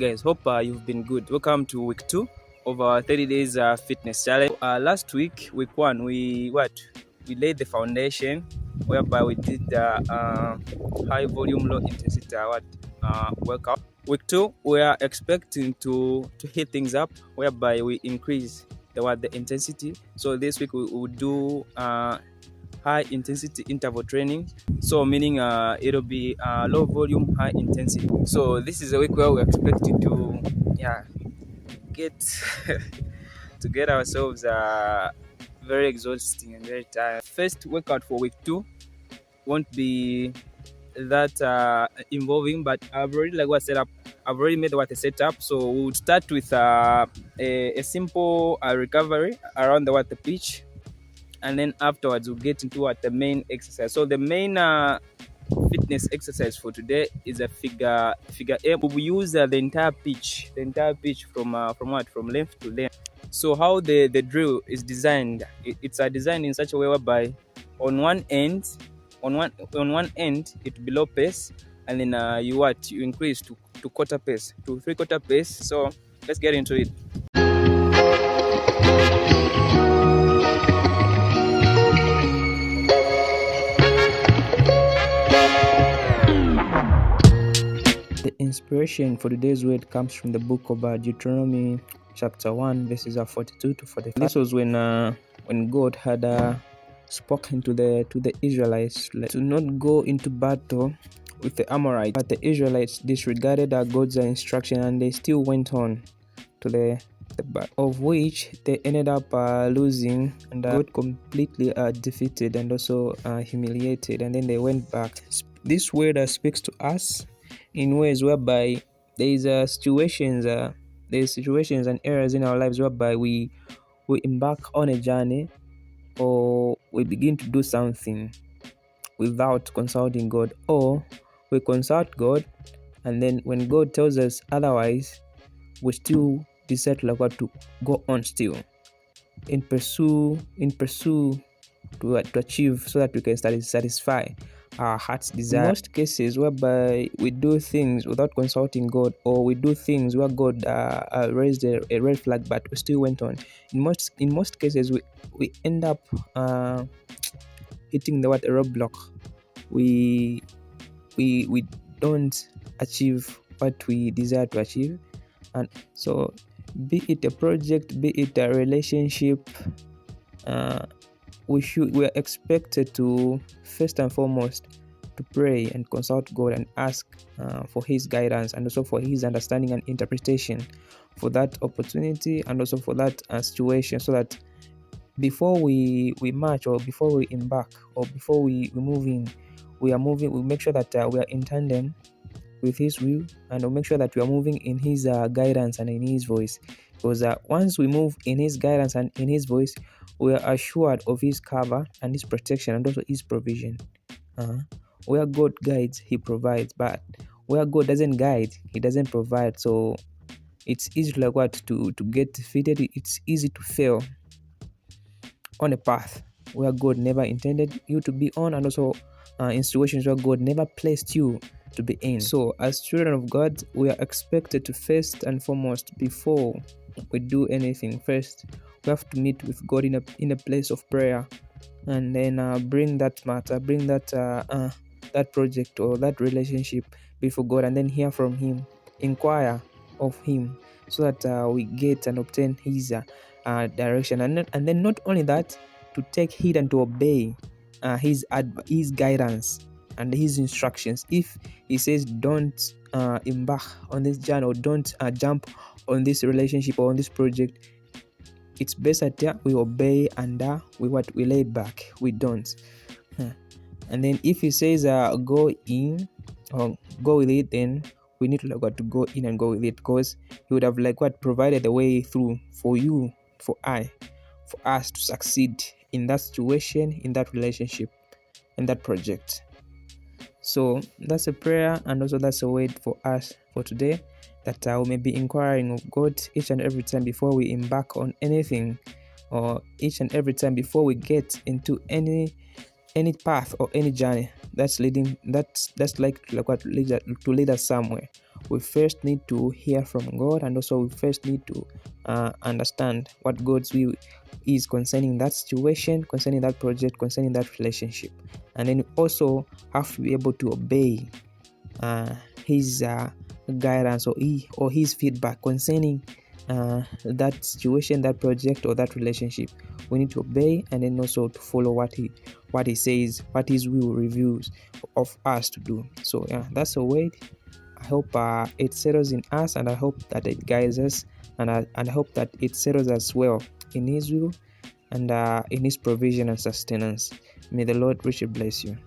guys, hope you've been good. Welcome to week 2 of our 30 days fitness challenge. Last week, week 1, we laid the foundation whereby we did the high volume, low intensity workout. Week 2, we are expecting to hit things up whereby we increase the intensity. So this week we will do high intensity interval training, so meaning it'll be low volume high intensity. So this is a week where we're expecting to get to get ourselves very exhausting and very tired. First workout for week 2 won't be that involving, but I've already I've already made the setup. So we would start with a simple recovery around the pitch, and then afterwards we'll get into the main exercise. So the main fitness exercise for today is a figure eight. We will use the entire pitch from length to length. So how the drill is designed, it's designed in such a way whereby on one end it below pace, and then you increase to quarter pace, to 3/4 pace. So let's get into it. The inspiration for today's word comes from the book of Deuteronomy chapter 1 verses 42 to 45. This was when God had spoken to the Israelites to not go into battle with the Amorites, but the Israelites disregarded God's instruction and they still went on to the battle, of which they ended up losing, and God completely defeated and also humiliated, and then they went back. This word speaks to us in ways whereby there's situations and areas in our lives whereby we embark on a journey, or we begin to do something without consulting God, or we consult God, and then when God tells us otherwise, we still decide to go on still in pursue to achieve, so that we can satisfy our heart's desire. In most cases whereby we do things without consulting God, or we do things where God raised a red flag but we still went on, in most cases we end up hitting a roadblock. We don't achieve what we desire to achieve. And so, be it a project, be it a relationship, we are expected to first and foremost to pray and consult God and ask for His guidance, and also for His understanding and interpretation for that opportunity, and also for that situation, so that before we march, or before we embark, or before we move in, we make sure that we are in tandem with His will, and we'll make sure that we are moving in His guidance and in His voice. Because once we move in His guidance and in His voice, we are assured of His cover and His protection, and also His provision. Where God guides, He provides, but where God doesn't guide, He doesn't provide. So it's easy to get defeated. It's easy to fail on a path where God never intended you to be on, and also in situations where God never placed you to be in. So as children of God, we are expected to first and foremost, before we do anything, first we have to meet with God in a place of prayer, and then bring that matter, bring that project or that relationship before God, and then hear from Him, inquire of Him, so that we get and obtain His direction, and then not only that, to take heed and to obey His guidance and His instructions. If He says don't embark on this journey, or don't jump on this relationship or on this project, it's best that we obey, and we lay back, we don't. And then if He says go in or go with it, then we need to go in and go with it, because He would have provided the way through for you, for us to succeed in that situation, in that relationship, in that project. So that's a prayer, and also that's a word for us for today, that we may be inquiring of God each and every time before we embark on anything, or each and every time before we get into any path or any journey that's like to lead us somewhere. we first need to hear from God, and also we first need to understand what God's will is concerning that situation, concerning that project, concerning that relationship. And then we also have to be able to obey his guidance or his feedback concerning that situation, that project, or that relationship. We need to obey, and then also to follow what he says, what his will reviews of us to do. So yeah, that's a way. I hope it settles in us, and I hope that it guides us, and I hope that it settles as well in his will and in his provision and sustenance. May the Lord richly bless you.